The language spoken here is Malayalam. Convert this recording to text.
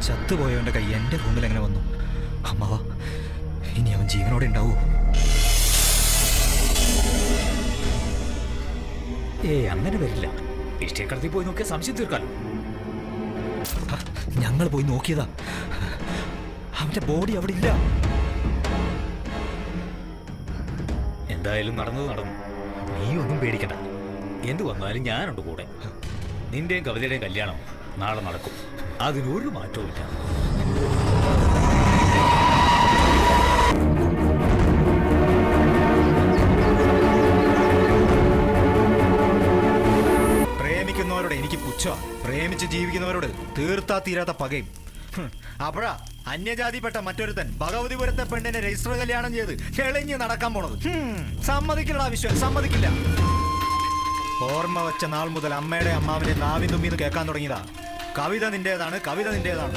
ചത്തുപോയവന്റെ കൈ എൻ്റെ റൂമിൽ എങ്ങനെ വന്നു? അമ്മാവ, ഇനി അവൻ ജീവനോടെ ഉണ്ടാവൂ? അങ്ങനെ വരില്ല. ഇഷ്ടക്കടത്തിൽ പോയി നോക്കിയാൽ സംശയം തീർക്കാലോ. ഞങ്ങൾ പോയി നോക്കിയതാ, അവന്റെ ബോഡി അവിടെ ഇല്ല. എന്തായാലും നടന്നത് നടന്നു. നീ ഒന്നും പേടിക്കണ്ട. എന്ത് വന്നാലും ഞാനുണ്ട് കൂടെ. നിന്റെയും കവിതയുടെയും കല്യാണം നാളെ നടക്കും. അതിനൊരു മാറ്റവും ഇല്ല. പ്രേമിക്കുന്നവരോട് എനിക്ക് പുച്ഛ, പ്രേമിച്ച് ജീവിക്കുന്നവരോട് തീർത്താ തീരാത്ത പകയും. അപ്പോഴാ അന്യജാതിപ്പെട്ട മറ്റൊരുത്തൻ ഭഗവതിപുരത്തെ പെണ്ണിനെ രജിസ്റ്റർ കല്യാണം ചെയ്ത് ചെളിഞ്ഞ് നടക്കാൻ പോണത്. സമ്മതിക്കില്ല, ആവശ്യം സമ്മതിക്കില്ല. ഓർമ്മ വെച്ച നാൾ മുതൽ അമ്മയുടെ അമ്മാവിന്റെ നാവിൻ തുമ്പിന്ന് കേൾക്കാൻ തുടങ്ങിയതാ, കവിത നിന്റേതാണ്, കവിത നിന്റേതാണ്.